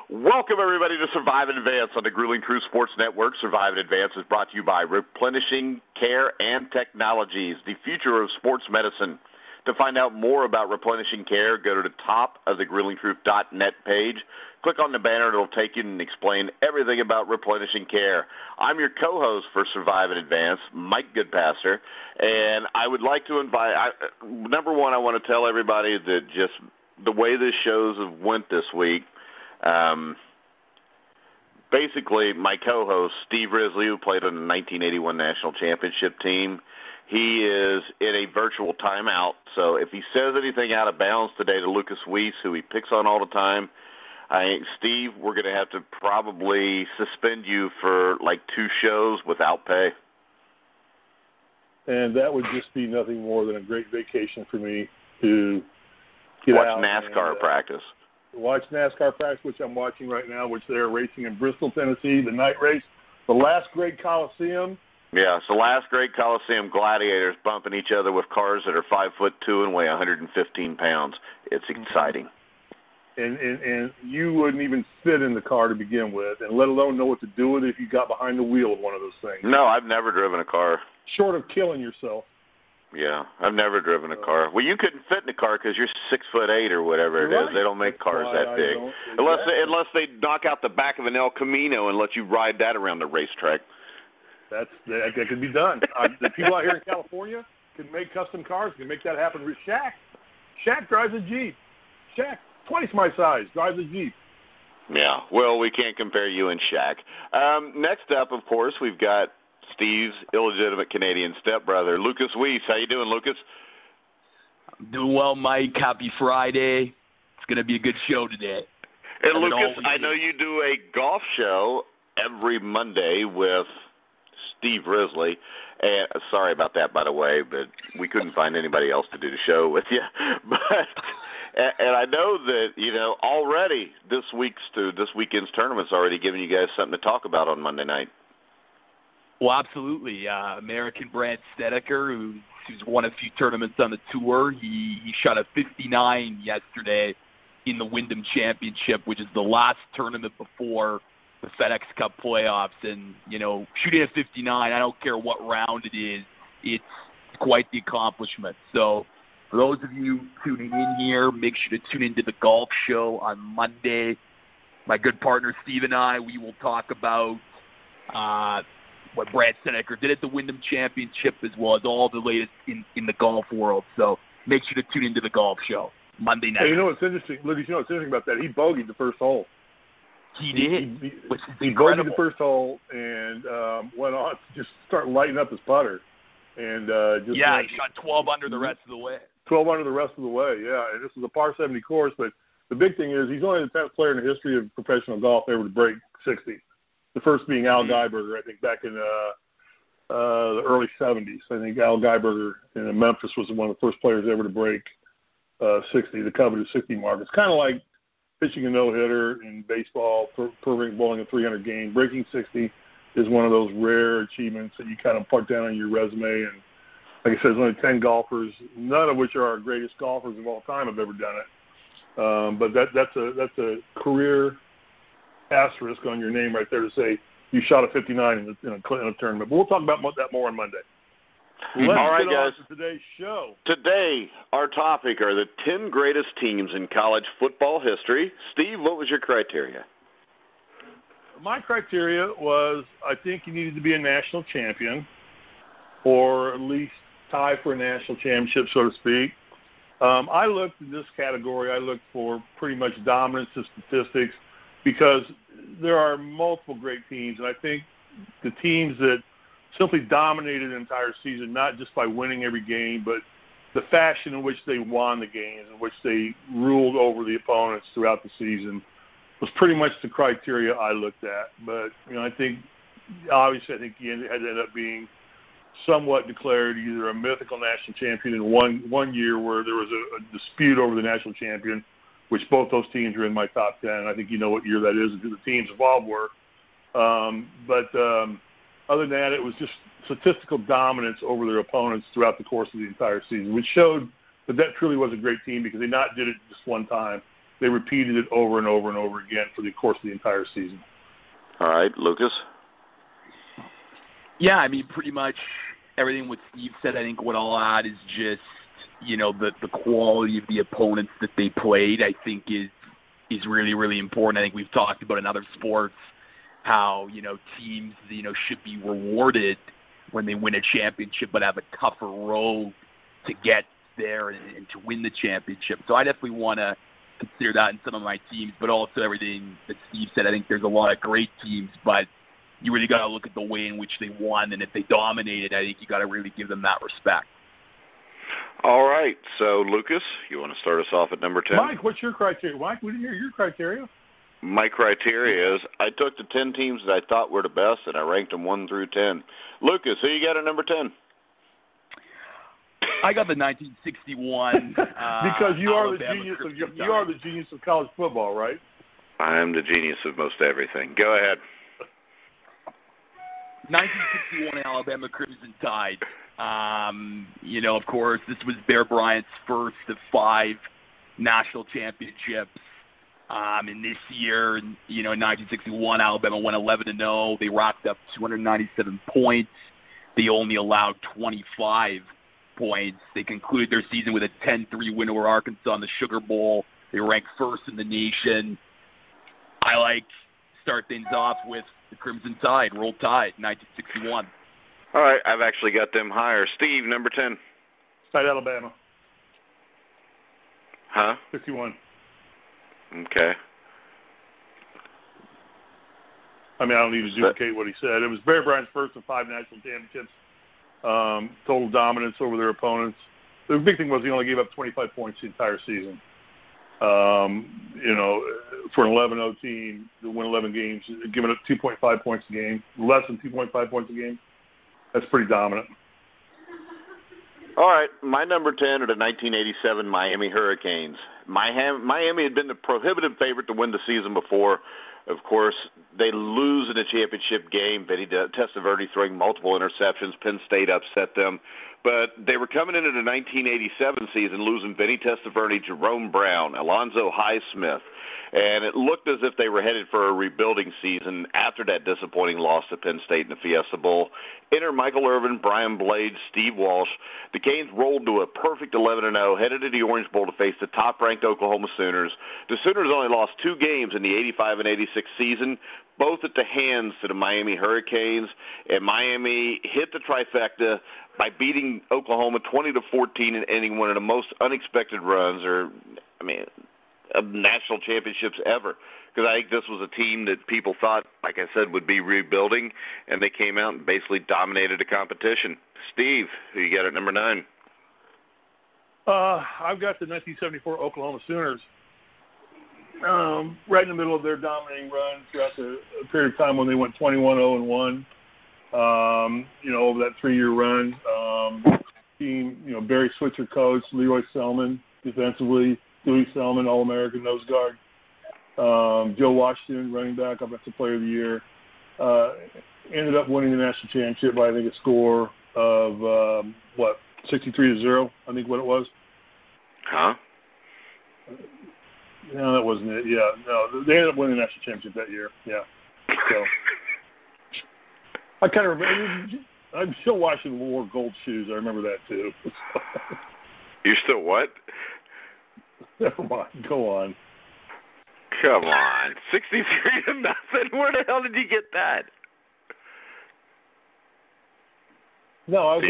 Welcome, everybody, to Survive and Advance on the Grueling Truth Sports Network. Survive and Advance is brought to you by Replenishing Care and Technologies, the future of sports medicine. To find out more about Replenishing Care, go to the top of the gruelingtruth.net page. Click on the banner. It'll take you and explain everything about Replenishing Care. I'm your co-host for Survive and Advance, Mike Goodpaster, and I would like to invite, number one, I want to tell everybody that just the way the shows have went this week, basically, my co-host, Steve Risley, who played on the 1981 National Championship team, he is in a virtual timeout. So if he says anything out of bounds today to Lukas Weese, who he picks on all the time, Steve, we're going to have to probably suspend you for like 2 shows without pay. And that would just be nothing more than a great vacation for me to get watch out NASCAR and, practice. Watch NASCAR practice, which I'm watching right now, which they're racing in Bristol, Tennessee, the night race, the last great Coliseum. Yeah, it's the last great Coliseum, gladiators bumping each other with cars that are 5'2" and weigh 115 pounds. It's exciting. And you wouldn't even fit in the car to begin with, and let alone know what to do with it if you got behind the wheel of one of those things. No, I've never driven a car. Short of killing yourself. Yeah, I've never driven a car. Well, you couldn't fit in a car because you're 6'8" or whatever it is. They don't make cars that big, unless they knock out the back of an El Camino and let you ride that around the racetrack. That could be done. The people out here in California can make custom cars. Can make that happen. Shaq drives a Jeep. Shaq, twice my size, drives a Jeep. Yeah. Well, we can't compare you and Shaq. Next up, of course, we've got Steve's illegitimate Canadian stepbrother, Lukas Weese. How you doing, Lukas? I'm doing well, Mike. Happy Friday. It's going to be a good show today. And Lukas, I know you do a golf show every Monday with Steve Risley. And sorry about that, by the way, but we couldn't find anybody else to do the show with you. And I know that, already this weekend's tournament's already giving you guys something to talk about on Monday night. Well, absolutely. American Brad Snedeker, who's won a few tournaments on the tour, he shot a 59 yesterday in the Wyndham Championship, which is the last tournament before the FedEx Cup playoffs. And, shooting a 59, I don't care what round it is, it's quite the accomplishment. So for those of you tuning in here, make sure to tune into the golf show on Monday. My good partner Steve and I, we will talk about what Brad Snedeker did at the Wyndham Championship, as well as all the latest in the golf world. So make sure to tune into the golf show Monday night. Hey, what's interesting, Liddy, what's interesting about that? He bogeyed the first hole. He did, which is he incredible. Bogeyed the first hole and went on to just start lighting up his putter. And he shot 12 under the rest of the way. 12 under the rest of the way, yeah. And this is a par 70 course, but the big thing is he's only the 10th player in the history of professional golf ever to break 60. The first being Al Geiberger, I think, back in the early 70s. I think Al Geiberger in Memphis was one of the first players ever to break 60, the coveted 60 mark. It's kind of like pitching a no-hitter in baseball, bowling a 300 game. Breaking 60 is one of those rare achievements that you kind of put down on your resume. And like I said, there's only 10 golfers, none of which are our greatest golfers of all time have ever done it. But that's a career asterisk on your name right there to say you shot a 59 in a tournament. But we'll talk about that more on Monday. Let's all right, get on guys. to today's show. Today, our topic are the 10 greatest teams in college football history. Steve, what was your criteria? My criteria was I think you needed to be a national champion or at least tie for a national championship, so to speak. I looked in this category. I looked for pretty much dominance of statistics because there are multiple great teams, and I think the teams that simply dominated an entire season, not just by winning every game, but the fashion in which they won the games, in which they ruled over the opponents throughout the season, was pretty much the criteria I looked at. But, I think he ended up being somewhat declared either a mythical national champion in one year where there was a dispute over the national champion, which both those teams are in my top 10. I think you know what year that is and who the teams involved were. Other than that, it was just statistical dominance over their opponents throughout the course of the entire season, which showed that truly was a great team because they not did it just one time. they repeated it over and over and over again for the course of the entire season. All right, Lucas? Yeah, I mean, pretty much everything what Steve said. I think what I'll add is just, the quality of the opponents that they played, I think is really, really important. I think we've talked about in other sports how, teams, should be rewarded when they win a championship, but have a tougher road to get there and to win the championship. So I definitely want to consider that in some of my teams, but also everything that Steve said. I think there's a lot of great teams, but you really got to look at the way in which they won, and if they dominated, I think you got to really give them that respect. All right. So, Lucas, you want to start us off at number 10? Mike, what's your criteria? Mike, we didn't hear your criteria. My criteria is I took the 10 teams that I thought were the best, and I ranked them 1 through 10. Lucas, who you got at number 10? I got the 1961. Because you are the genius Crimson of you are the genius of college football, right? I am the genius of most everything. Go ahead. 1961 Alabama Crimson Tide. Of course, this was Bear Bryant's first of 5 national championships. And this year, in 1961, Alabama went 11-0. They racked up 297 points. They only allowed 25 points. They concluded their season with a 10-3 win over Arkansas in the Sugar Bowl. They ranked first in the nation. I start things off with the Crimson Tide, Roll Tide, 1961. All right, I've actually got them higher. Steve, number 10. Tide Alabama. Huh? 51. Okay. I mean, I don't need to duplicate what he said. It was Bear Bryant's first of 5 national championships. Total dominance over their opponents. The big thing was he only gave up 25 points the entire season. For an 11-0 team to win 11 games, giving up 2.5 points a game, less than 2.5 points a game, that's pretty dominant. All right, my number 10 are the 1987 Miami Hurricanes. Miami had been the prohibitive favorite to win the season before. Of course, they lose in the championship game. Vinny Testaverde throwing multiple interceptions. Penn State upset them. But they were coming into the 1987 season losing Vinny Testaverde, Jerome Brown, Alonzo Highsmith. And it looked as if they were headed for a rebuilding season after that disappointing loss to Penn State in the Fiesta Bowl. Enter Michael Irvin, Brian Blades, Steve Walsh. The Canes rolled to a perfect 11-0, headed to the Orange Bowl to face the top-ranked Oklahoma Sooners. The Sooners only lost 2 games in the 85 and 86 season, both at the hands to the Miami Hurricanes, and Miami hit the trifecta by beating Oklahoma 20-14 and ending one of the most unexpected runs, of national championships ever. Because I think this was a team that people thought, like I said, would be rebuilding, and they came out and basically dominated the competition. Steve, who you got at number 9? I've got the 1974 Oklahoma Sooners. Right in the middle of their dominating run throughout the period of time when they went 21-0-1. Over that 3-year run. Team, Barry Switzer coach, Leroy Selman defensively, Dewey Selman, All-American nose guard. Joe Washington, running back, offensive player of the year. Ended up winning the national championship by, I think, a score of, 63-0, I think what it was. Huh? No, that wasn't it. Yeah, no, they ended up winning the national championship that year. Yeah. So I kind of remember. I'm still watching wore gold shoes. I remember that too. You're still what? Never mind. Go on. Come on, 63-0. Where the hell did you get that? No, I was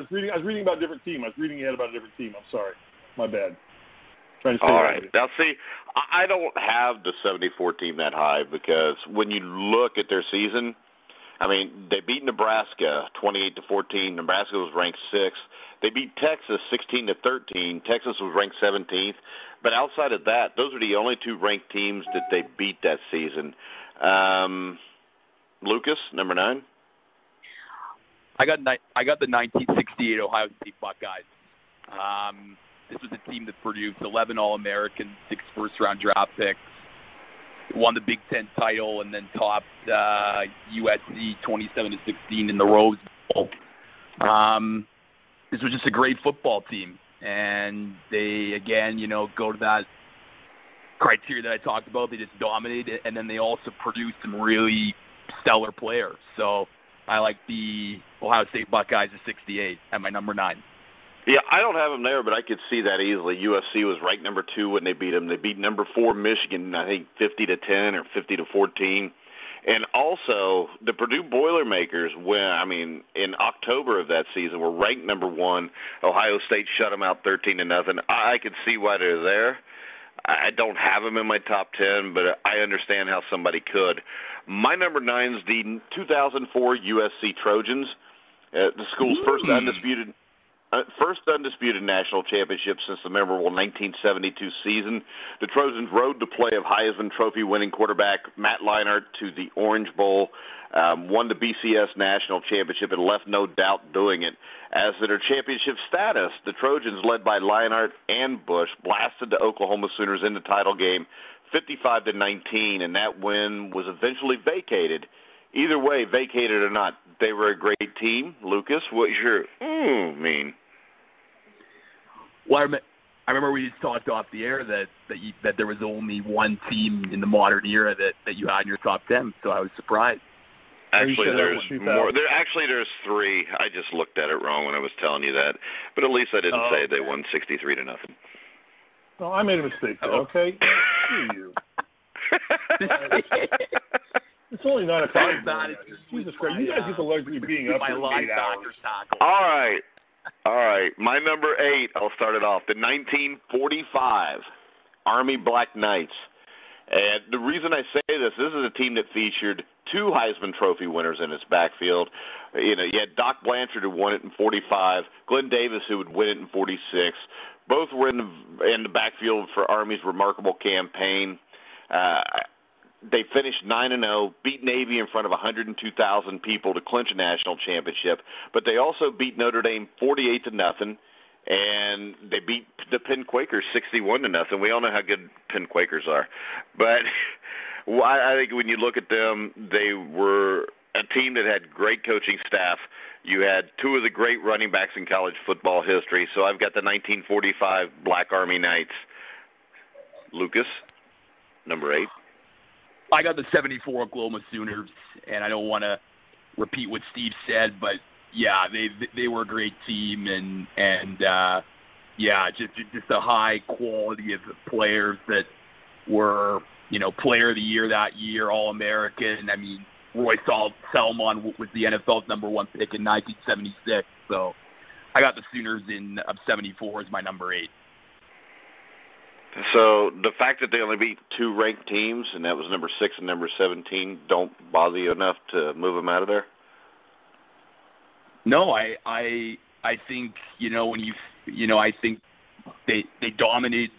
reading about a different team. I was reading ahead about a different team. I'm sorry. My bad. All right. Now, see, I don't have the 74 team that high because when you look at their season, they beat Nebraska 28-14. Nebraska was ranked 6th. They beat Texas 16-13. Texas was ranked 17th. But outside of that, those are the only 2 ranked teams that they beat that season. Lucas, number 9. I got the 1968 Ohio State Buckeyes. This was a team that produced 11 All-Americans, 6 first-round draft picks, won the Big Ten title, and then topped USC 27-16 in the Rose Bowl. This was just a great football team, and they, again, go to that criteria that I talked about. They just dominated, and then they also produced some really stellar players. So I like the Ohio State Buckeyes at 68 at my number 9. Yeah, I don't have them there, but I could see that easily. USC was ranked number 2 when they beat them. They beat number 4 Michigan, I think 50-10 or 50-14. And also, the Purdue Boilermakers, in October of that season, were ranked number 1. Ohio State shut them out 13-0. I could see why they're there. I don't have them in my top 10, but I understand how somebody could. My number 9 is the 2004 USC Trojans, the school's first undisputed national championship since the memorable 1972 season. The Trojans rode the play of Heisman Trophy-winning quarterback Matt Leinart to the Orange Bowl, won the BCS national championship, and left no doubt doing it. As to their championship status, the Trojans, led by Leinart and Bush, blasted the Oklahoma Sooners in the title game 55-19, and that win was eventually vacated. Either way, vacated or not, they were a great team. Lucas, what's your mean? Well, I remember we just talked off the air that there was only one team in the modern era that you had in your top 10, so I was surprised. Actually, there's more. There's 3. I just looked at it wrong when I was telling you that, but at least I didn't say they won 63-0. No, I made a mistake there, okay? Screw you. It's only 9 o'clock. Jesus Christ, you guys get the luxury of being up for 8 hours. All right. My number 8, I'll start it off. The 1945 Army Black Knights. And the reason I say this is a team that featured 2 Heisman Trophy winners in its backfield. You had Doc Blanchard, who won it in 45, Glenn Davis, who would win it in 46. Both were in the backfield for Army's remarkable campaign. They finished 9-0, beat Navy in front of 102,000 people to clinch a national championship. But they also beat Notre Dame 48-0, and they beat the Penn Quakers 61-0. We all know how good Penn Quakers are. But I think when you look at them, they were a team that had great coaching staff. You had 2 of the great running backs in college football history. So I've got the 1945 Black Army Knights. Lucas, number 8. I got the 74 Oklahoma Sooners, and I don't want to repeat what Steve said, but yeah, they were a great team, and just a high quality of players that were, player of the year that year, All-American. I mean, Roy Salmon was the NFL's number 1 pick in 1976, so I got the Sooners of 74 as my number 8. So the fact that they only beat 2 ranked teams, and that was number 6 and number 17, don't bother you enough to move them out of there? No, I think I think they dominate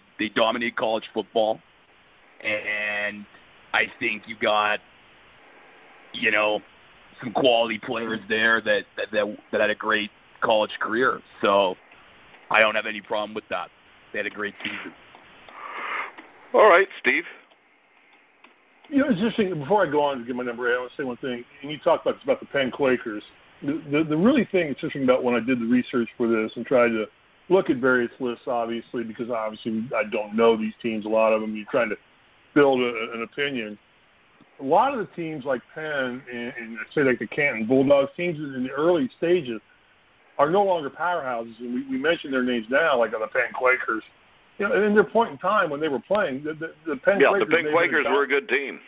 college football, and I think you got some quality players there that had a great college career. So I don't have any problem with that. They had a great season. All right, Steve. It's interesting. Before I go on to give my number 8, I want to say one thing. And you talked about the Penn Quakers. The really thing that's interesting about when I did the research for this and tried to look at various lists, obviously, because obviously I don't know these teams, a lot of them. You're trying to build an opinion. A lot of the teams like Penn and say like the Canton Bulldogs, teams in the early stages are no longer powerhouses. And we mentioned their names now, like on the Penn Quakers. And in their point in time when they were playing, the Penn Quakers. Yeah, the Penn Quakers were a good team.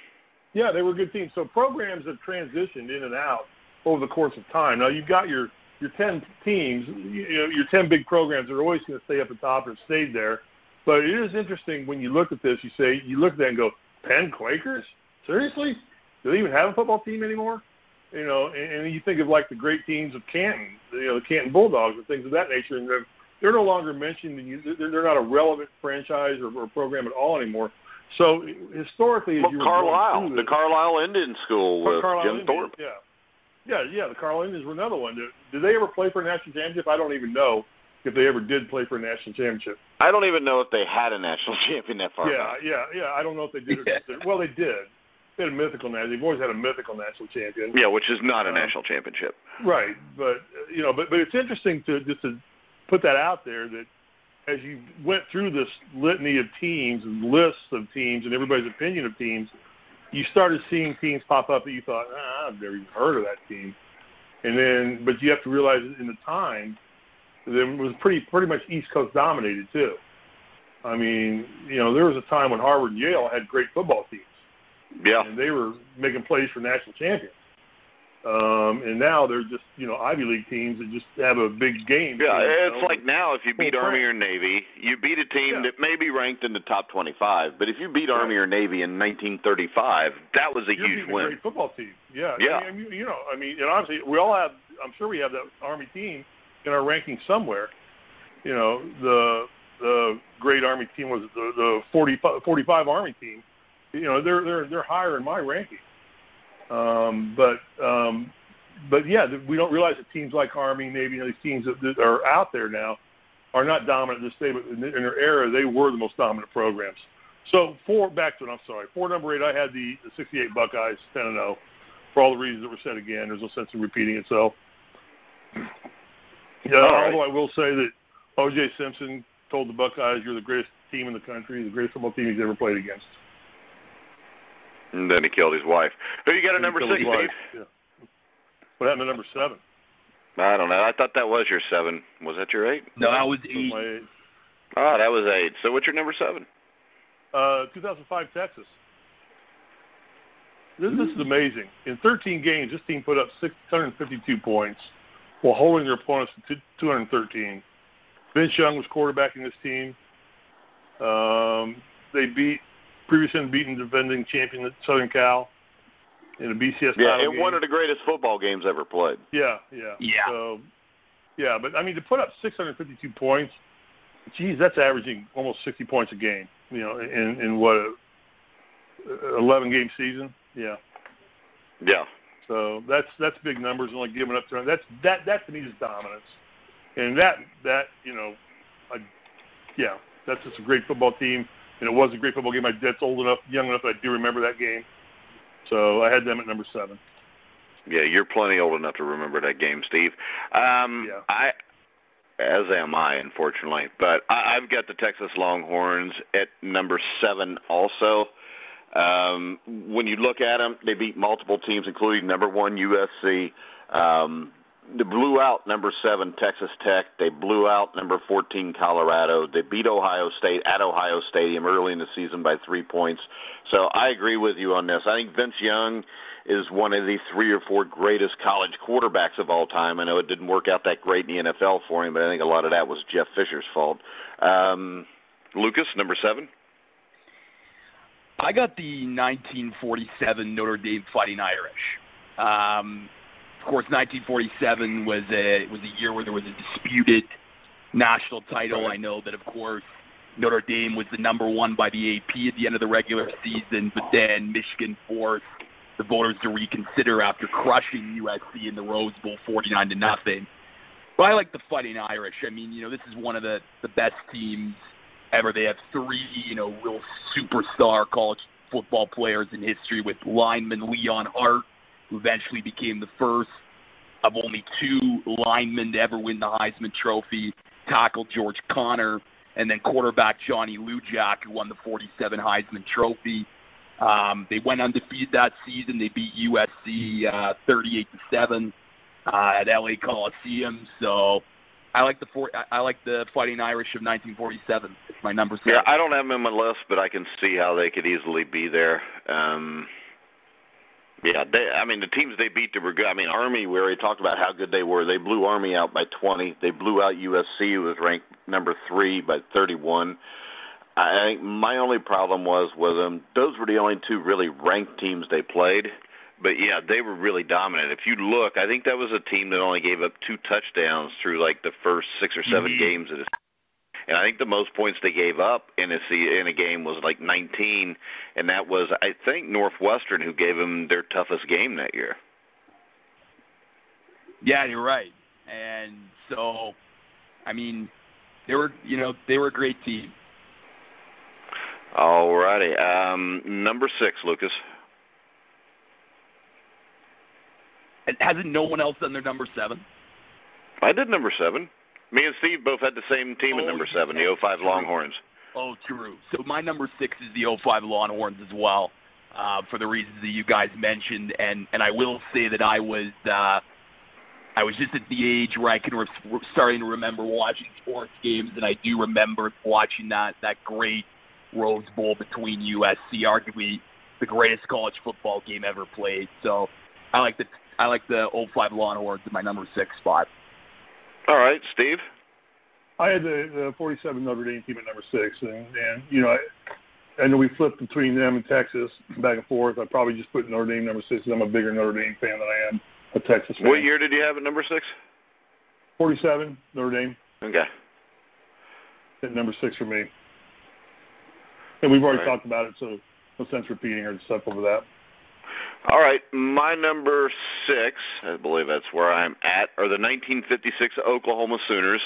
Yeah, they were a good team. So programs have transitioned in and out over the course of time. Now you've got your 10 teams, your 10 big programs are always going to stay up at the top and stayed there. But it is interesting when you look at this. You look at that and go, Penn Quakers? Seriously? Do they even have a football team anymore? And you think of like the great teams of Canton, the Canton Bulldogs and things of that nature, and they're no longer mentioned, and they're not a relevant franchise or program at all anymore. So historically, the Carlisle Indian School with Jim Thorpe. Yeah, the Carlisle Indians were another one. Did they ever play for a national championship? I don't even know if they ever did play for a national championship. I don't even know if they had a national champion that far back. Yeah. I don't know if they did. Well, they did. They had a mythical national. They've always had a mythical national champion. Yeah, which is not a national championship. Right, but but it's interesting to put that out there that as you went through this litany of teams and lists of teams and everybody's opinion of teams, you started seeing teams pop up that you thought, I've never even heard of that team. And then, but you have to realize in the time, it was pretty much East Coast dominated too. I mean, there was a time when Harvard and Yale had great football teams. Yeah. And they were making plays for national champions. And now they're just, Ivy League teams that just have a big game. Yeah, it's like now if you beat Army or Navy, you beat a team that may be ranked in the top 25. But if you beat Army or Navy in 1935, that was a huge win. A great football team. Yeah. Yeah. And obviously we all have, I'm sure we have that Army team in our ranking somewhere. The great Army team was the 45 Army team. They're higher in my ranking. But yeah, we don't realize that teams like Army, Navy, these teams that are out there now are not dominant this day, but in their era, they were the most dominant programs. So for number 8, I had the 68 Buckeyes 10-0 for all the reasons that were said again. There's no sense in repeating itself. Yeah, although I will say that O.J. Simpson told the Buckeyes, "You're the greatest team in the country, the greatest football team he's ever played against." And then he killed his wife. Who you got at number 6, Steve? Yeah. What happened to number 7? I don't know. I thought that was your 7. Was that your 8? No, that was 8. My 8. Oh, that was 8. So what's your number 7? 2005 Texas. This is amazing. In 13 games, this team put up 652 points while holding their opponents to 213. Vince Young was quarterbacking this team. They beat previously unbeaten defending champion Southern Cal in a BCS title game. One of the greatest football games ever played. Yeah. So, but I mean, to put up 652 points, geez, that's averaging almost 60 points a game. In what, 11-game season? Yeah. Yeah. So that's big numbers. Only giving up to that to me is dominance, and that's just a great football team. And it was a great football game. My dad's young enough that I do remember that game. So I had them at number 7. Yeah, you're plenty old enough to remember that game, Steve. As am I, unfortunately. But I've got the Texas Longhorns at number 7 also. When you look at them, they beat multiple teams, including number 1 USC. They blew out number 7 Texas Tech. They blew out number 14 Colorado. They beat Ohio State at Ohio Stadium early in the season by 3 points. So I agree with you on this. I think Vince Young is one of the 3 or 4 greatest college quarterbacks of all time. I know it didn't work out that great in the NFL for him, but I think a lot of that was Jeff Fisher's fault. Lucas, number 7? I got the 1947 Notre Dame Fighting Irish. Of course, 1947 was a year where there was a disputed national title. Right. I know that, of course, Notre Dame was the number 1 by the AP at the end of the regular season, but then Michigan forced the voters to reconsider after crushing USC in the Rose Bowl 49-0. But I like the Fighting Irish. I mean, this is one of the best teams ever. They have 3, real superstar college football players in history with lineman Leon Hart, who eventually became the first of only 2 linemen to ever win the Heisman Trophy, tackle George Connor, and then quarterback Johnny Lujack, who won the 47 Heisman Trophy. They went undefeated that season. They beat USC 38-7 at LA Coliseum. So I like the Fighting Irish of 1947. It's my number 7. Yeah, I don't have them on my list, but I can see how they could easily be there. The teams they beat, they were good. I mean, Army, we already talked about how good they were. They blew Army out by 20. They blew out USC, who was ranked number 3 by 31. I think my only problem was with them, those were the only 2 really ranked teams they played. But, yeah, they were really dominant. If you look, I think that was a team that only gave up 2 touchdowns through, like, the first 6 or 7 games of the season. And I think the most points they gave up in a game was like 19, and that was, I think, Northwestern, who gave them their toughest game that year. Yeah, you're right. And so, I mean, they were a great team. All righty. Number 6, Lucas. Hasn't no one else done their number 7? I did number 7. Me and Steve both had the same team at number 7, the 05 Longhorns. Oh, true. So my number 6 is the 05 Longhorns as well, for the reasons that you guys mentioned. And I will say that I was just at the age where I can starting to remember watching sports games, and I do remember watching that great Rose Bowl between USC, arguably the greatest college football game ever played. So I like the 05 Longhorns in my number 6 spot. All right, Steve? I had the 47 Notre Dame team at number 6, and you know, I know we flipped between them and Texas back and forth. I probably just put Notre Dame number 6 because I'm a bigger Notre Dame fan than I am a Texas fan. What year did you have at number 6? 47, Notre Dame. Okay. At number 6 for me. And we've already talked about it, so no sense repeating or stuff over that. All right, my number 6, I believe that's where I'm at, are the 1956 Oklahoma Sooners.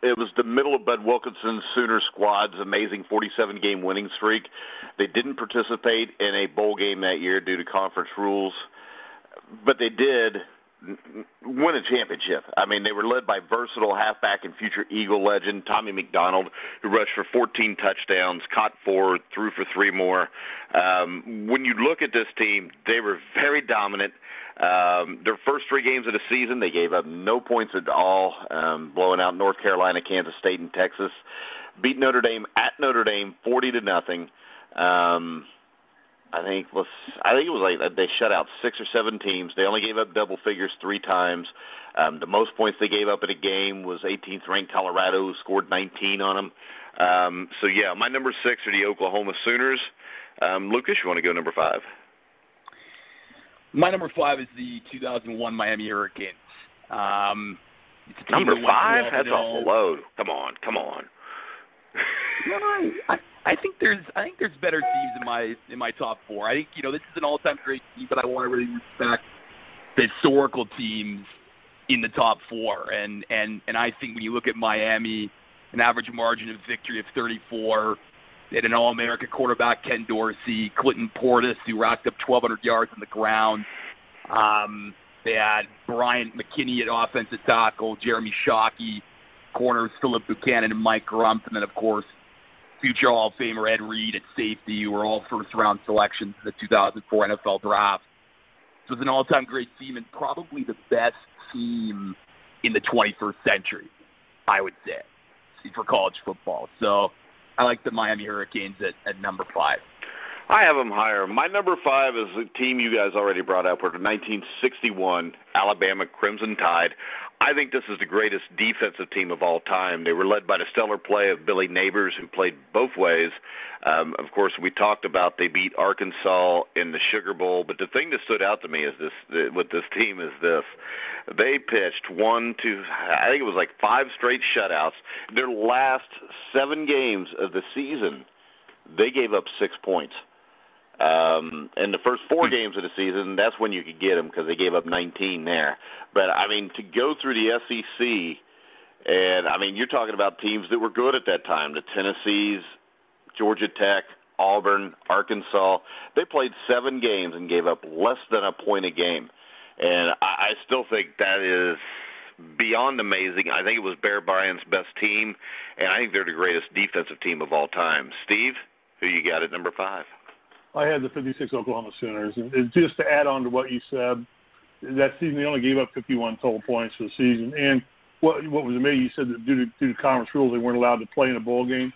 It was the middle of Bud Wilkinson's Sooner squad's amazing 47-game winning streak. They didn't participate in a bowl game that year due to conference rules, but they did win a championship. I mean, they were led by versatile halfback and future Eagle legend Tommy McDonald, who rushed for 14 touchdowns, caught 4, threw for 3 more. When you look at this team, they were very dominant. Their first 3 games of the season, they gave up no points at all, blowing out North Carolina, Kansas State, and Texas. Beat Notre Dame at Notre Dame 40-0. I think it was like they shut out 6 or 7 teams. They only gave up double figures 3 times. The most points they gave up in a game was 18th ranked Colorado, who scored 19 on them. So yeah, my number 6 are the Oklahoma Sooners. Lucas, you want to go number 5? My number 5 is the 2001 Miami Hurricanes. Number 5? That's awful low. Come on. No, I think there's better teams in my top 4. I think this is an all-time great team, but I want to really respect the historical teams in the top 4. And I think when you look at Miami, an average margin of victory of 34. They had an All-American quarterback, Ken Dorsey, Clinton Portis, who racked up 1,200 yards on the ground. They had Bryant McKinney at offensive tackle, Jeremy Shockey, corners Philip Buchanan and Mike Grump, and then, of course, future Hall of Famer Ed Reed at safety, who were all first-round selections in the 2004 NFL Draft. It was an all-time great team and probably the best team in the 21st century, I would say, for college football. So I like the Miami Hurricanes at number 5. I have them higher. My number 5 is a team you guys already brought up, the 1961 Alabama Crimson Tide. I think this is the greatest defensive team of all time. They were led by the stellar play of Billy Neighbors, who played both ways. Of course, we talked about they beat Arkansas in the Sugar Bowl, but the thing that stood out to me is with this team is this. They pitched 5 straight shutouts. Their last 7 games of the season, they gave up 6 points. In the first 4 games of the season, that's when you could get them because they gave up 19 there. But, I mean, to go through the SEC, and, I mean, you're talking about teams that were good at that time, the Tennessees, Georgia Tech, Auburn, Arkansas. They played 7 games and gave up less than a point a game. And I still think that is beyond amazing. I think it was Bear Bryant's best team, and I think they're the greatest defensive team of all time. Steve, who you got at number 5? I had the 56 Oklahoma Sooners. And just to add on to what you said, that season they only gave up 51 total points for the season. And what was amazing, you said that due to conference rules they weren't allowed to play in a bowl game.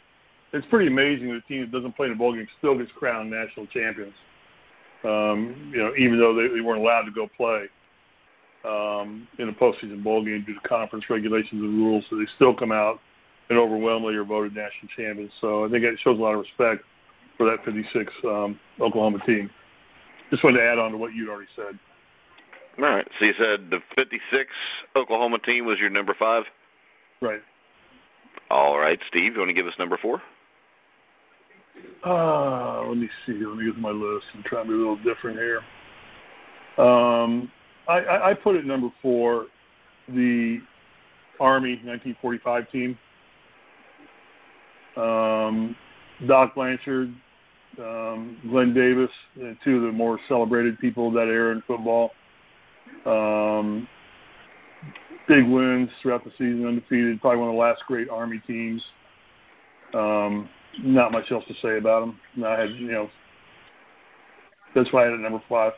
It's pretty amazing that a team that doesn't play in a bowl game still gets crowned national champions. Even though they weren't allowed to go play in a postseason bowl game due to conference regulations and rules, so they still come out and overwhelmingly are voted national champions. So I think it shows a lot of respect for that 56 Oklahoma team. Just wanted to add on to what you'd already said. All right. So you said the 56 Oklahoma team was your number 5? Right. All right. Steve, you want to give us number 4? Let me see. Let me get to my list. I'm trying to be a little different here. I put at number 4 the Army 1945 team. Doc Blanchard, Glenn Davis, 2 of the more celebrated people of that era in football. big wins throughout the season, undefeated. Probably one of the last great Army teams. Not much else to say about them. That's why I had it number 5.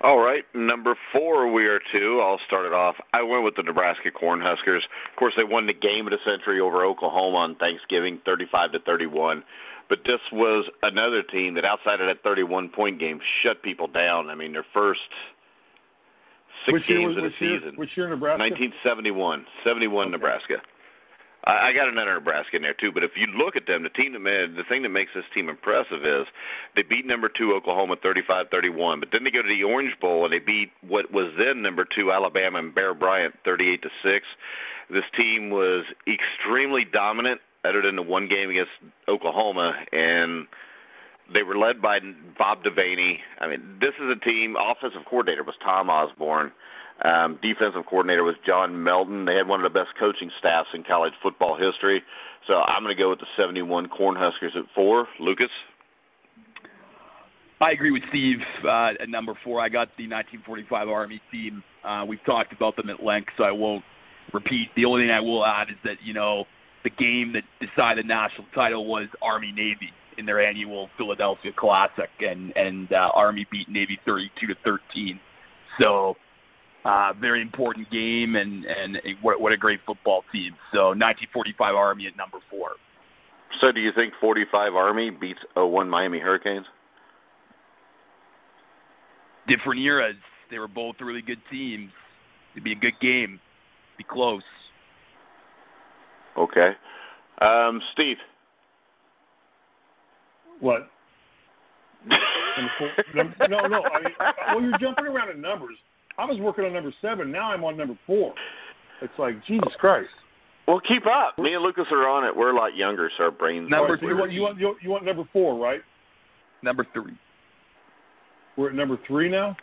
All right, number 4 we are to. I'll start it off. I went with the Nebraska Cornhuskers. Of course, they won the game of the century over Oklahoma on Thanksgiving, 35-31. But this was another team that outside of that 31-point game shut people down. I mean, their first 6 games of the season. Which year Nebraska? 1971. 71 okay. Nebraska. I got another Nebraska in there, too. But if you look at them, the thing that makes this team impressive is they beat number 2 Oklahoma 35-31. But then they go to the Orange Bowl, and they beat what was then number 2 Alabama and Bear Bryant 38-6. This team was extremely dominant, other than the one game against Oklahoma, and they were led by Bob Devaney. I mean, this is a team. Offensive coordinator was Tom Osborne. Defensive coordinator was John Melton. They had one of the best coaching staffs in college football history. So I'm going to go with the 71 Cornhuskers at 4. Lucas? I agree with Steve at number 4. I got the 1945 Army team. We've talked about them at length, so I won't repeat. The only thing I will add is that, the game that decided the national title was Army-Navy in their annual Philadelphia Classic, and Army beat Navy 32-13. So very important game, and what a great football team. So 1945 Army at number 4. So do you think 45 Army beats 01 Miami Hurricanes? Different eras. They were both really good teams. It'd be a good game. Be close. Okay. Steve? What? No. You're jumping around in numbers. I was working on number 7. Now I'm on number 4. It's like, Jesus Christ. Well, keep up. Me and Lucas are on it. We're a lot younger, so our brains. Number 3. You want number 4, right? Number 3. We're at number 3 now.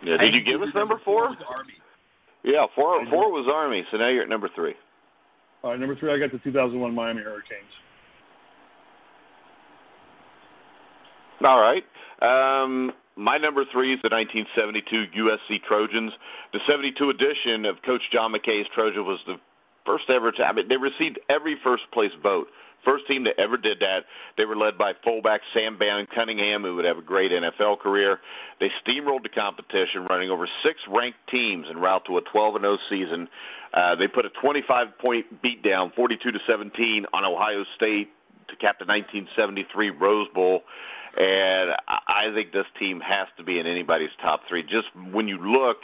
Yeah. Did you give us number 4? Army. Yeah, 4 was Army. So now you're at number 3. All right, number 3. I got the 2001 Miami Hurricanes. All right. My number 3 is the 1972 USC Trojans. The 72 edition of Coach John McKay's Trojan was the first ever time. They received every first-place vote. First team that ever did that. They were led by fullback Sam Bannon Cunningham, who would have a great NFL career. They steamrolled the competition, running over 6 ranked teams en route to a 12-0 season. They put a 25-point beatdown, 42-17, on Ohio State to cap the 1973 Rose Bowl. And I think this team has to be in anybody's top 3. Just when you look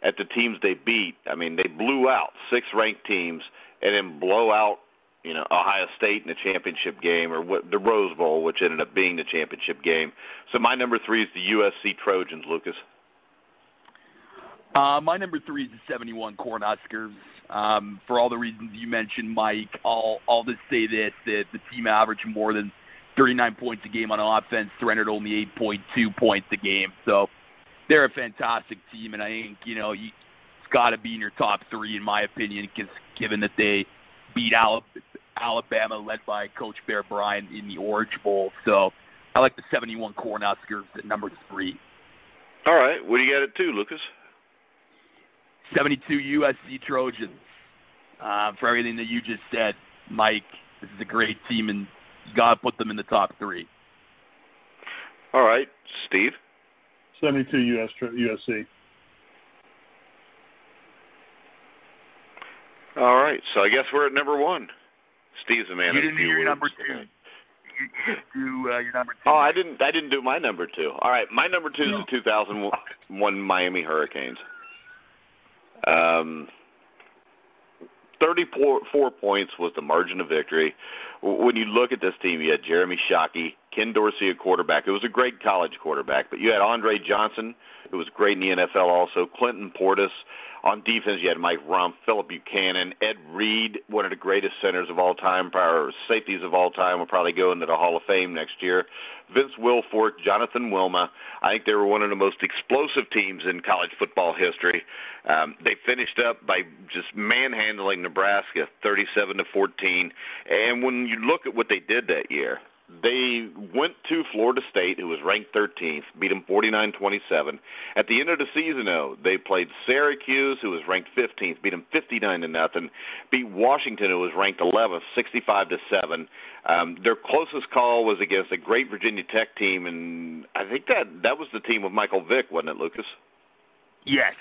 at the teams they beat, I mean, they blew out 6 ranked teams and then blow out, Ohio State in the championship game, or the Rose Bowl, which ended up being the championship game. So my number 3 is the USC Trojans, Lucas. My number 3 is the 71 Cornhuskers. For all the reasons you mentioned, Mike, I'll just say this, that the team averaged more than 39 points a game on offense, surrendered only 8.2 points a game. So they're a fantastic team, and I think, it's got to be in your top 3, in my opinion, given that they beat Alabama, led by Coach Bear Bryant, in the Orange Bowl. So I like the 71 Cornhuskers at number 3. All right. What do you got at 2, Lucas? 72 USC Trojans. For everything that you just said, Mike, this is a great team, and you got to put them in the top 3. All right. Steve? 72 USC. All right. So I guess we're at number 1. Steve's a man. You didn't do your number 2. You didn't do your number 2. Oh, I didn't do my number 2. All right. My number 2 is the 2001 Miami Hurricanes. 34 points was the margin of victory. When you look at this team, you had Jeremy Shockey, Ken Dorsey, a quarterback. It was a great college quarterback, but you had Andre Johnson, who was great in the NFL also, Clinton Portis. On defense, you had Mike Rumpf, Philip Buchanan, Ed Reed, one of the greatest centers of all time, or safeties of all time, will probably go into the Hall of Fame next year. Vince Wilfork, Jonathan Wilma. I think they were one of the most explosive teams in college football history. They finished up by just manhandling Nebraska 37-14. And when you look at what they did that year, They went to Florida State, who was ranked 13th, beat them 49-27. At the end of the season, though, they played Syracuse, who was ranked 15th, beat them 59-0. Beat Washington, who was ranked 11th, 65-7. Their closest call was against a great Virginia Tech team, and I think that was the team with Michael Vick, wasn't it, Lucas? Yes.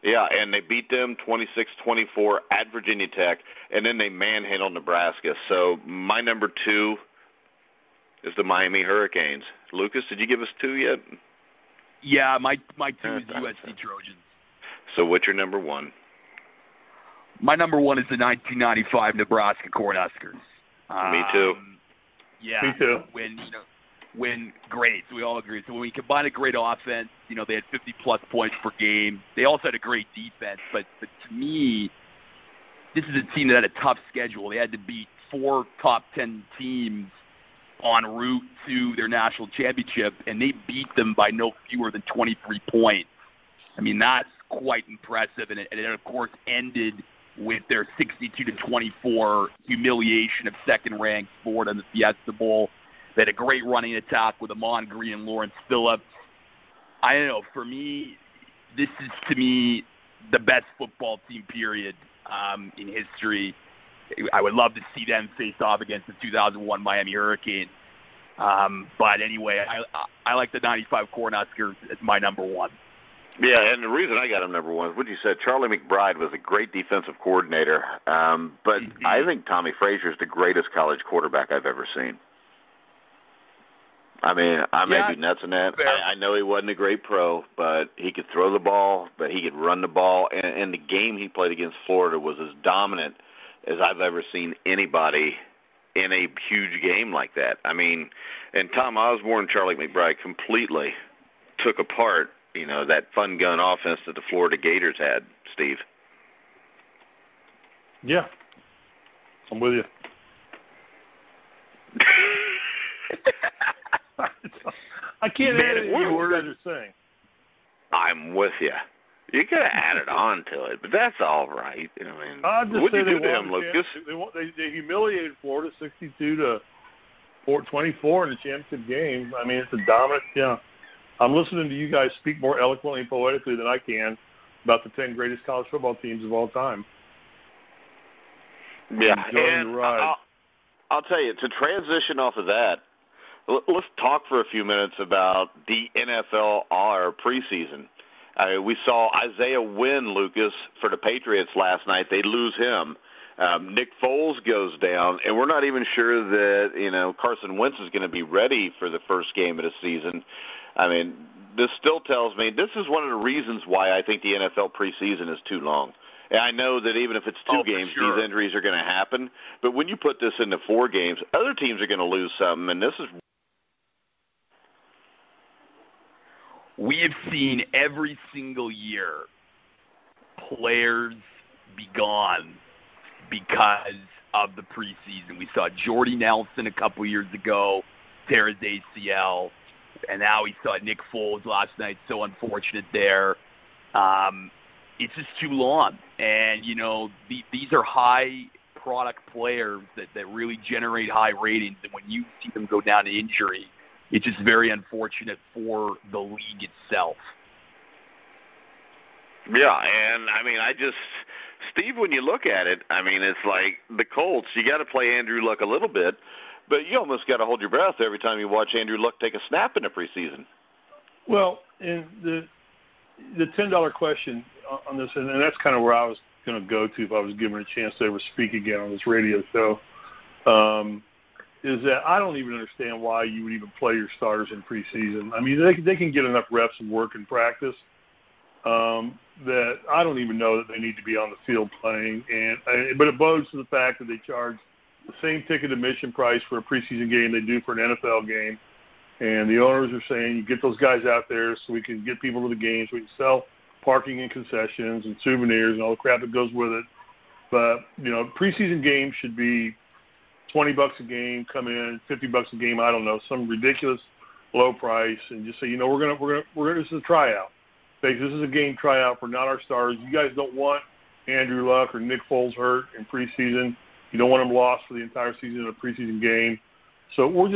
Yeah, and they beat them 26-24 at Virginia Tech, and then they manhandled Nebraska. So my number 2 is the Miami Hurricanes. Lucas, did you give us 2 yet? Yeah, my 2 is USC Trojans. So what's your number 1? My number 1 is the 1995 Nebraska Cornhuskers. Me too. Yeah. Me too. When great, so we all agree. So when we combine a great offense, they had 50-plus points per game. They also had a great defense. But to me, this is a team that had a tough schedule. They had to beat 4 top 10 teams en route to their national championship, and they beat them by no fewer than 23 points. I mean, that's quite impressive, and it of course ended with their 62-24 humiliation of second-ranked Florida in the Fiesta Bowl. They had a great running attack with Amon Green and Lawrence Phillips. I don't know. For me, this is, to me, the best football team, period, in history. I would love to see them face off against the 2001 Miami Hurricanes. But anyway, I like the 95 Cornhuskers as my number 1. Yeah, and the reason I got him number 1 is what you said. Charlie McBride was a great defensive coordinator, but I think Tommy Frazier is the greatest college quarterback I've ever seen. I mean, I may be nuts in that. I know he wasn't a great pro, but he could throw the ball, but he could run the ball, and the game he played against Florida was as dominant as I've ever seen anybody in a huge game like that. I mean, and Tom Osborne and Charlie McBride completely took apart, that fun gun offense that the Florida Gators had, Steve. Yeah. I'm with you. I can't add it what you guys are saying. I'm with you. You could have added on to it, but that's all right. I mean, what did you do to him, Lucas? They humiliated Florida 62-24 in the championship game. I mean, it's a dominant. Yeah, I'm listening to you guys speak more eloquently and poetically than I can about the 10 greatest college football teams of all time. Yeah, and I'll tell you, to transition off of that, let's talk for a few minutes about the NFL preseason. We saw Isaiah Wynn, Lucas, for the Patriots last night. They lose him. Nick Foles goes down, and we're not even sure that, Carson Wentz is going to be ready for the first game of the season. I mean, this still tells me this is one of the reasons why I think the NFL preseason is too long. And I know that even if it's 2 games, these injuries are going to happen. But when you put this into 4 games, other teams are going to lose something, and this is – we have seen every single year players be gone because of the preseason. We saw Jordy Nelson a couple years ago tear his ACL, and now we saw Nick Foles last night. So unfortunate there. It's just too long. And, these are high-product players that really generate high ratings, and when you see them go down to injury, it's just very unfortunate for the league itself. Yeah, and, I mean, Steve, when you look at it, I mean, it's like the Colts, you got to play Andrew Luck a little bit, but you almost got to hold your breath every time you watch Andrew Luck take a snap in the preseason. Well, and the $10 question on this, and that's kind of where I was going to go to if I was given a chance to ever speak again on this radio show, is that I don't even understand why you would even play your starters in preseason. I mean, they can get enough reps and work in practice that I don't even know that they need to be on the field playing. But it bodes to the fact that they charge the same ticket admission price for a preseason game they do for an NFL game. And the owners are saying, you get those guys out there so we can get people to the games, we can sell parking and concessions and souvenirs and all the crap that goes with it. But, preseason games should be $20 a game, come in, $50 a game, I don't know, some ridiculous low price, and just say, we're gonna this is a tryout. This is a game tryout for not our stars. You guys don't want Andrew Luck or Nick Foles hurt in preseason. You don't want them lost for the entire season in a preseason game. So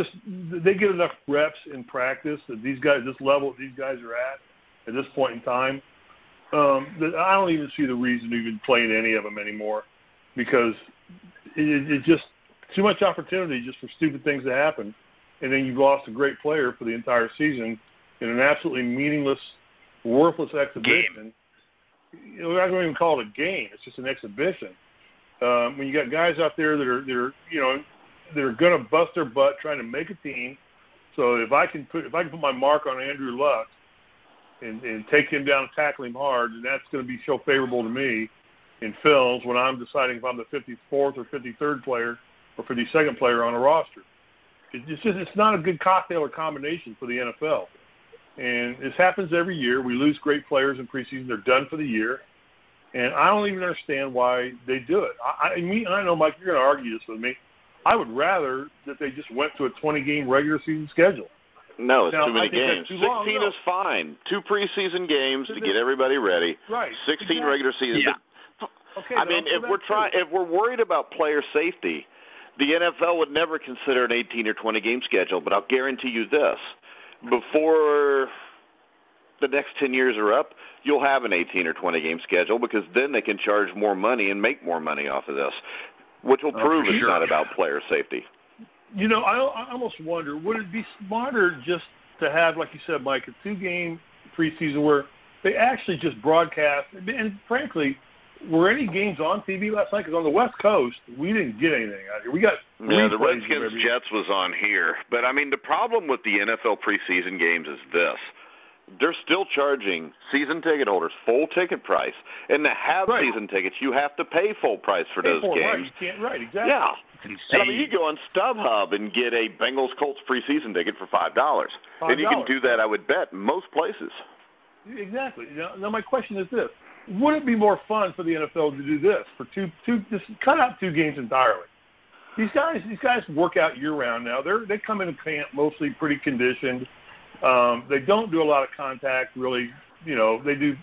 they get enough reps in practice that these guys, this level that these guys are at this point in time, that I don't even see the reason to even playing any of them anymore, because it just too much opportunity just for stupid things to happen, and then you've lost a great player for the entire season in an absolutely meaningless, worthless exhibition. We're not going to even call it a game. It's just an exhibition. When you got guys out there that are going to bust their butt trying to make a team. So if I can put my mark on Andrew Luck and take him down and tackle him hard, then that's going to be so favorable to me in films when I'm deciding if I'm the 54th or 53rd player or 52nd player on a roster. It's not a good cocktail or combination for the NFL. And this happens every year. We lose great players in preseason. They're done for the year. And I don't even understand why they do it. I know, Mike, you're going to argue this with me. I would rather that they just went to a 20-game regular season schedule. No, it's too many games. 16 is fine. 2 preseason games to get everybody ready. Right. 16 regular season. Yeah. Okay, I mean, if we're worried about player safety, the NFL would never consider an 18 or 20 game schedule. But I'll guarantee you this: before the next 10 years are up, you'll have an 18 or 20 game schedule, because then they can charge more money and make more money off of this, which will prove it's not about player safety. I almost wonder, would it be smarter just to have, like you said, Mike, a 2-game preseason where they actually just broadcast? And frankly, were any games on TV last night? Because on the West Coast, we didn't get anything out here. We got the Redskins-Jets was on here. But, I mean, the problem with the NFL preseason games is this. They're still charging season ticket holders full ticket price. And to have season tickets, you have to pay full price for those games. Right, you can't, exactly. Yeah. And, I mean, you go on StubHub and get a Bengals-Colts preseason ticket for $5. And you can do that, I would bet, most places. Exactly. Now my question is this. Would it be more fun for the NFL to do this, for just cut out 2 games entirely? These guys work out year-round now. They come into camp mostly pretty conditioned. They don't do a lot of contact, really. They do,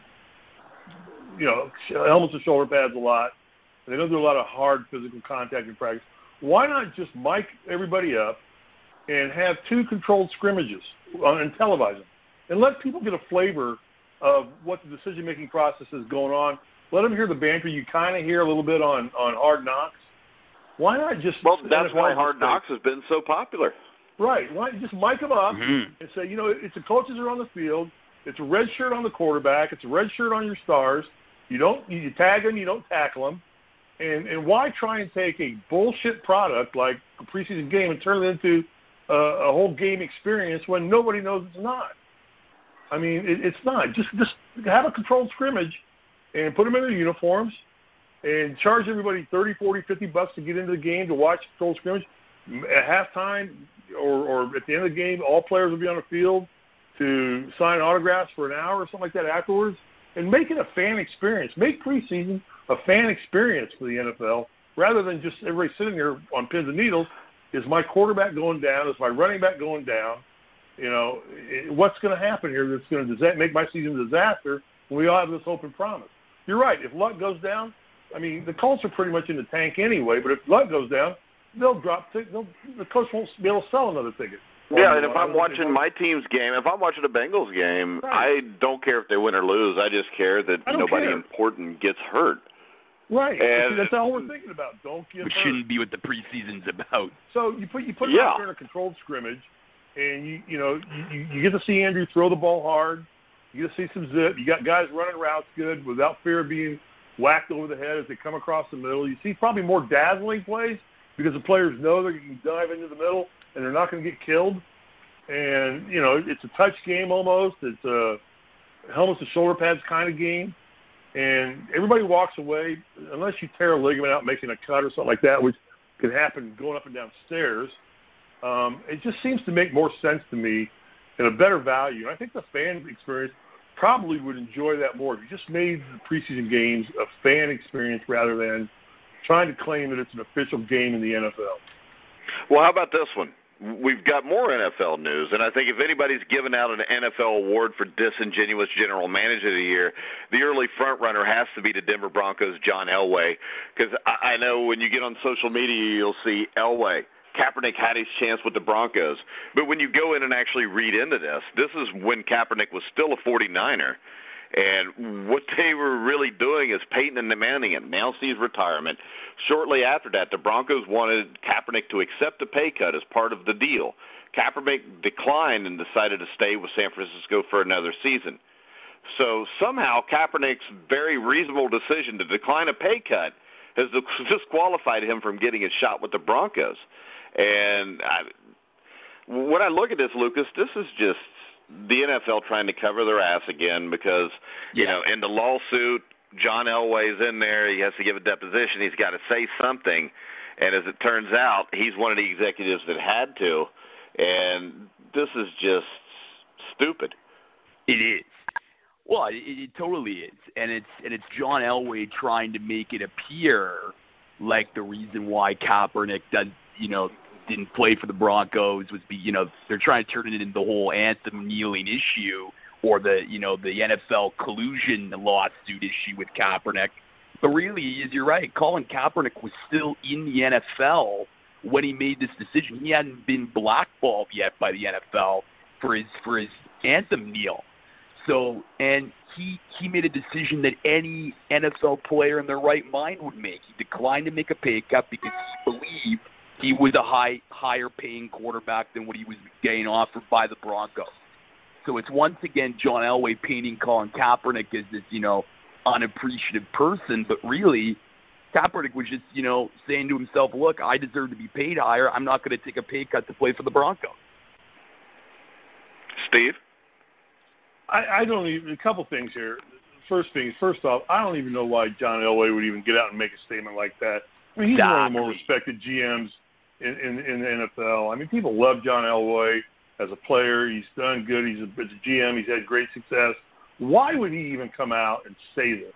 helmets and shoulder pads a lot. They don't do a lot of hard physical contact in practice. Why not just mic everybody up and have 2 controlled scrimmages and televise them, and let people get a flavor of what the decision-making process is going on? Let them hear the banter you kind of hear a little bit on Hard Knocks. Why not just – Well, that's why Hard Knocks has been so popular. Right. Why just mic them up and say, it's the coaches are on the field. It's a red shirt on the quarterback. It's a red shirt on your stars. You tag them, you don't tackle them. And why try and take a bullshit product like a preseason game and turn it into a whole game experience when nobody knows it's not? I mean, it's not. Just have a controlled scrimmage and put them in their uniforms and charge everybody $30, $40, $50 to get into the game to watch controlled scrimmage. At halftime or at the end of the game, all players will be on the field to sign autographs for an hour or something like that afterwards, and make it a fan experience. Make preseason a fan experience for the NFL rather than just everybody sitting there on pins and needles. Is my quarterback going down? Is my running back going down? What's going to happen here that's going to make my season a disaster when we all have this open promise? You're right. If Luck goes down, I mean, the Colts are pretty much in the tank anyway, but if Luck goes down, they'll drop the coach won't be able to sell another ticket. Yeah, and if I'm watching my team's game, if I'm watching a Bengals game, I don't care if they win or lose. I just care that nobody important gets hurt. Right. And that's all we're thinking about. Don't get hurt. Which shouldn't be what the preseason's about. So you put them out there in a controlled scrimmage, and you get to see Andrew throw the ball hard. You get to see some zip. You got guys running routes good without fear of being whacked over the head as they come across the middle. You see probably more dazzling plays because the players know they can dive into the middle and they're not going to get killed. And, it's a touch game almost. It's a helmets and shoulder pads kind of game. And everybody walks away, unless you tear a ligament out making a cut or something like that, which can happen going up and down stairs. It just seems to make more sense to me and a better value. And I think the fan experience probably would enjoy that more if you just made the preseason games a fan experience rather than trying to claim that it's an official game in the NFL. Well, how about this one? We've got more NFL news, and I think if anybody's given out an NFL award for disingenuous general manager of the year, the early front-runner has to be the Denver Broncos' John Elway, because I know when you get on social media, you'll see Elway Kaepernick had his chance with the Broncos. But when you go in and actually read into this, this is when Kaepernick was still a 49er. And what they were really doing is Peyton and Manning announced his retirement. Shortly after that, the Broncos wanted Kaepernick to accept a pay cut as part of the deal. Kaepernick declined and decided to stay with San Francisco for another season. So somehow Kaepernick's very reasonable decision to decline a pay cut has disqualified him from getting a shot with the Broncos. And when I look at this, Lucas, this is just the NFL trying to cover their ass again because, you know, in the lawsuit, John Elway is in there. He has to give a deposition. He's got to say something. And as it turns out, he's one of the executives that had to. And this is just stupid. It is. Well, it totally is. And it's John Elway trying to make it appear like the reason why Kaepernick didn't play for the Broncos was they're trying to turn it into the whole anthem kneeling issue or the NFL collusion lawsuit issue with Kaepernick. But really, you're right. Colin Kaepernick was still in the NFL when he made this decision. He hadn't been blackballed yet by the NFL for his anthem kneel. So, and he made a decision that any NFL player in their right mind would make. He declined to make a pay cut because he believed he was a higher paying quarterback than what he was getting offered by the Broncos. So it's once again John Elway painting Colin Kaepernick as this, unappreciative person, but really Kaepernick was just, saying to himself, look, I deserve to be paid higher. I'm not going to take a pay cut to play for the Broncos. Steve? I don't even, a couple things here. First off, I don't even know why John Elway would even get out and make a statement like that. I mean, he's one of the more respected GMs in the NFL. I mean, people love John Elway as a player. He's done good. He's a GM. He's had great success. Why would he even come out and say this?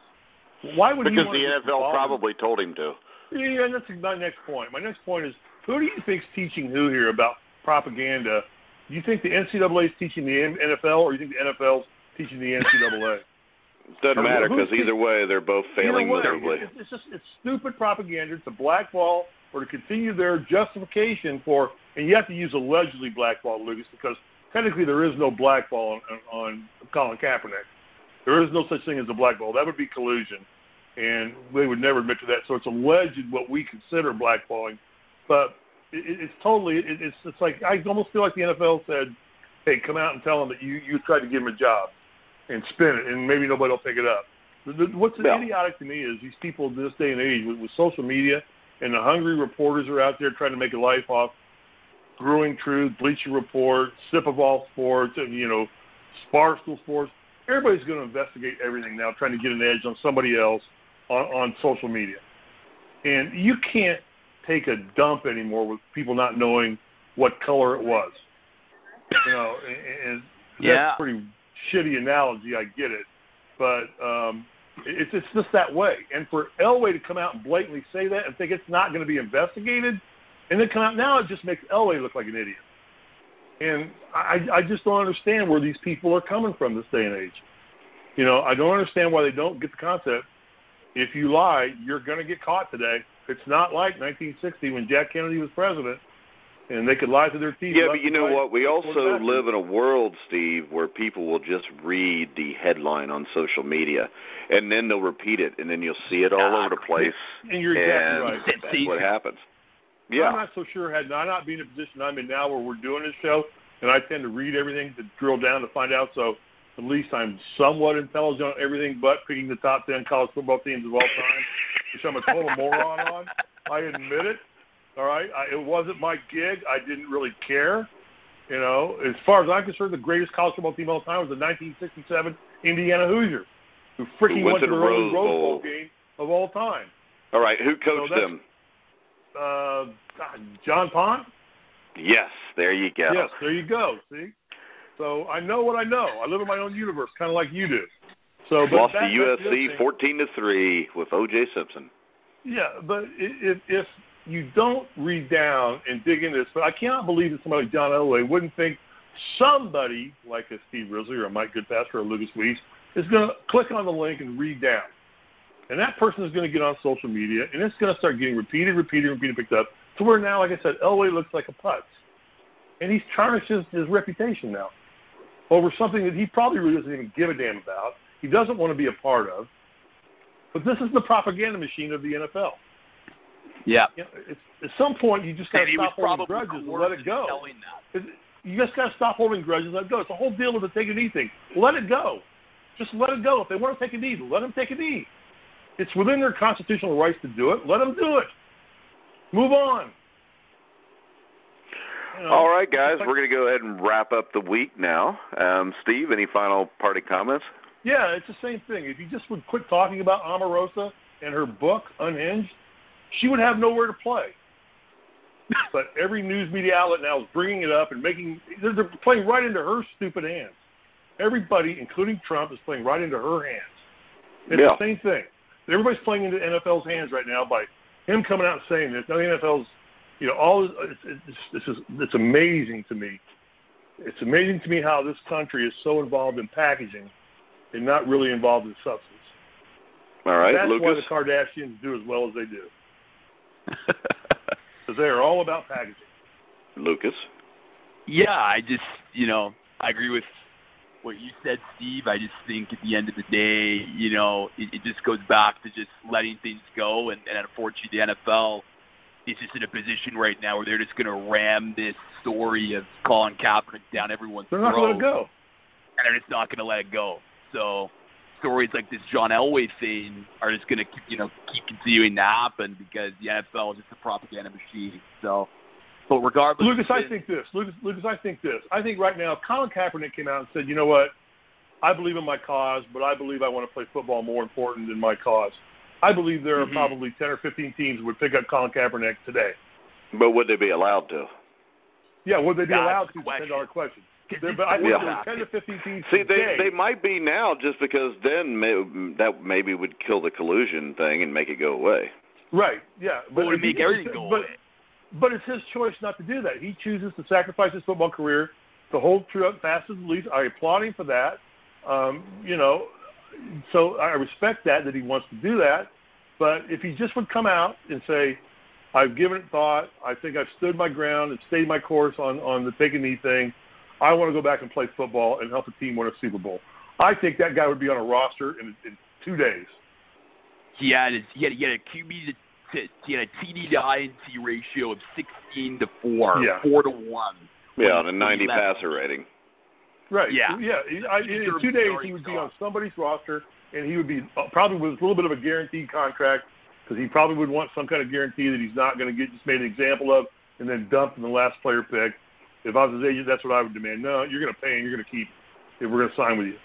Why would because the NFL probably told him to. Yeah, that's my next point. My next point is, who do you think's teaching who here about propaganda? Do you think the NCAA is teaching the NFL, or do you think the NFL is teaching the NCAA? Doesn't matter, because either way, they're both failing miserably. It's stupid propaganda to blackball or to continue their justification for, and you have to use allegedly blackball, Lucas, because technically there is no blackball on Colin Kaepernick. There is no such thing as a blackball. That would be collusion, and they would never admit to that. So it's alleged what we consider blackballing, but it's totally, it's like, I almost feel like the NFL said, hey, come out and tell them that you tried to give him a job and spin it, and maybe nobody will pick it up. What's idiotic to me is these people in this day and age with social media, and the hungry reporters are out there trying to make a life off Brewing Truth, Bleacher Report, Sip of All Sports, and, Barstool Sports. Everybody's going to investigate everything now, trying to get an edge on somebody else on social media. And you can't take a dump anymore with people not knowing what color it was. And that's a pretty shitty analogy, I get it. But it's just that way. And for Elway to come out and blatantly say that and think it's not going to be investigated, and then come out now, it just makes Elway look like an idiot. And I just don't understand where these people are coming from this day and age. I don't understand why they don't get the concept. If you lie, you're going to get caught today. It's not like 1960 when Jack Kennedy was president, and they could lie to their teeth. Yeah, but you know what? We also live in a world, Steve, where people will just read the headline on social media, and then they'll repeat it, and then you'll see it all over the place. And you're exactly right. That's what happens. Yeah. I'm not so sure, had I not been in a position I'm in now where we're doing this show, and I tend to read everything to drill down to find out, so at least I'm somewhat intelligent on everything but picking the top 10 college football teams of all time, which I'm a total moron on. I admit it. All right? It wasn't my gig. I didn't really care. As far as I'm concerned, the greatest college football team of all time was the 1967 Indiana Hoosiers, who freaking went to the Rose Bowl game of all time. All right. Who coached them? John Pond? Yes, there you go. Yes, there you go. See? So I know what I know. I live in my own universe, kind of like you do. So, but lost to USC 14-3 with O.J. Simpson. Yeah, but if you don't read down and dig into this, but I cannot believe that somebody like John Elway wouldn't think somebody like a Steve Risley or a Mike Goodpaster or a Lukas Weese is going to click on the link and read down. And that person is going to get on social media, and it's going to start getting repeated, picked up. to where now, like I said, Elway looks like a putz. And he's tarnished his reputation now over something that he probably really doesn't even give a damn about. He doesn't want to be a part of. But this is the propaganda machine of the NFL. Yeah. You know, at some point, you just got to stop holding grudges and let it go. You just got to stop holding grudges and let it go. It's a whole deal with the take a knee thing. Let it go. Just let it go. If they want to take a knee, let them take a knee. It's within their constitutional rights to do it. Let them do it. Move on. You know, all right, guys, we're going to go ahead and wrap up the week now. Steve, any final parting comments? Yeah, it's the same thing. If you just would quit talking about Omarosa and her book, Unhinged, she would have nowhere to play. But every news media outlet now is bringing it up and they're playing right into her stupid hands. Everybody, including Trump, is playing right into her hands. It's the same thing. Everybody's playing into NFL's hands right now by him coming out and saying this. Now the NFL's, you know, it's amazing to me. It's amazing to me how this country is so involved in packaging and not really involved in substance. All right, that's Lucas. why the Kardashians do as well as they do. Because they are all about packaging. Lucas? Yeah, I agree with what you said, Steve. I just think at the end of the day, you know, it just goes back to just letting things go. And unfortunately, the NFL is just in a position right now where they're just going to ram this story of Colin Kaepernick down everyone's throat. They're not going to let it go. And they're just not going to let it go. So stories like this John Elway thing are just going to keep continuing to happen because the NFL is just a propaganda machine. So, but regardless, Lucas, I think this. I think right now, Colin Kaepernick came out and said, you know what? I believe in my cause, but I believe I want to play football more important than my cause. I believe there are probably 10 or 15 teams that would pick up Colin Kaepernick today. But would they be allowed to? Yeah, would they be allowed to? $10 question. But I think there are 10 to 15 teams. See, they might be now just because then that maybe would kill the collusion thing and make it go away. Right, yeah. But it would make everything go away. But it's his choice not to do that. He chooses to sacrifice his football career to hold true up fast as the least. I applaud him for that. You know, so I respect that he wants to do that. But if he just would come out and say, I've given it thought, I think I've stood my ground and stayed my course on the take a knee thing, I want to go back and play football and help a team win a Super Bowl. I think that guy would be on a roster in 2 days. He had a QB he had a TD to INT ratio of 16-4, 4-1. Yeah, on a 90 passer rating. Right. Yeah. Yeah. In 2 days, he would be on somebody's roster, and he would be probably with a little bit of a guaranteed contract because he probably would want some kind of guarantee that he's not going to get just made an example of and then dumped in the last player pick. If I was his agent, that's what I would demand. No, you're going to pay and you're going to keep if we're going to sign with you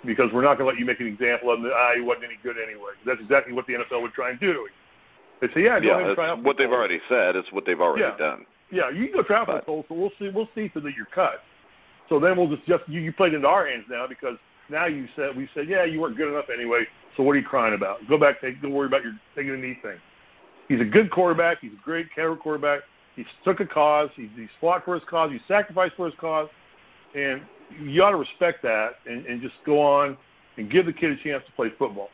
because we're not going to let you make an example of him that he wasn't any good anyway. That's exactly what the NFL would try and do to him. They say, go ahead and try out. That's what they've already said. It's what they've already done. Yeah, you can go try out for the Colts, so we'll see so that you're cut. So then we'll just you played into our hands now because now we said, you weren't good enough anyway, so what are you crying about? Go back, don't worry about your taking a knee thing. He's a good quarterback. He's a great quarterback. He took a cause. He fought for his cause. He sacrificed for his cause. And you ought to respect that and just go on and give the kid a chance to play football.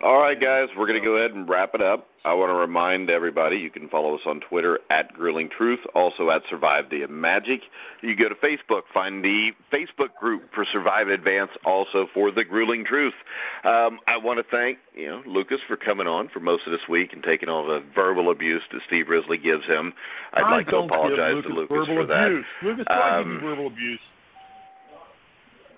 All right, guys, we're going to go ahead and wrap it up. I want to remind everybody you can follow us on Twitter at Grueling Truth, also at Survive the Magic. You go to Facebook, find the Facebook group for Survive Advance, also for the Grueling Truth. I want to thank Lucas for coming on for most of this week and taking all the verbal abuse that Steve Risley gives him. I'd like to apologize to Lucas for that. Lucas, why give you verbal abuse?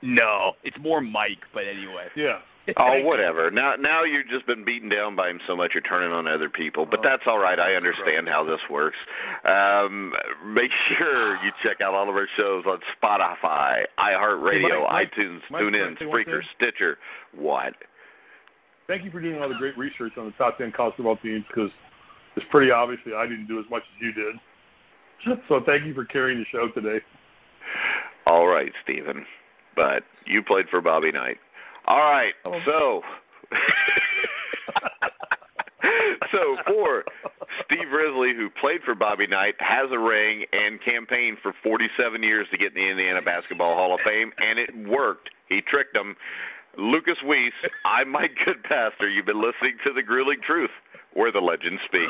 No, it's more Mike, but anyway. Yeah. Oh, whatever. Now you've just been beaten down by him so much you're turning on other people. But that's all right. I understand how this works. Make sure you check out all of our shows on Spotify, iHeartRadio, iTunes, TuneIn, Spreaker, Stitcher. What? Thank you for doing all the great research on the top 10 college football teams because it's pretty obvious that I didn't do as much as you did. So thank you for carrying the show today. All right, Stephen. But you played for Bobby Knight. All right, so for Steve Risley, who played for Bobby Knight, has a ring, and campaigned for 47 years to get in the Indiana Basketball Hall of Fame, and it worked. He tricked them. Lukas Weese, I'm Mike Goodpaster. You've been listening to The Grueling Truth, where the legends speak.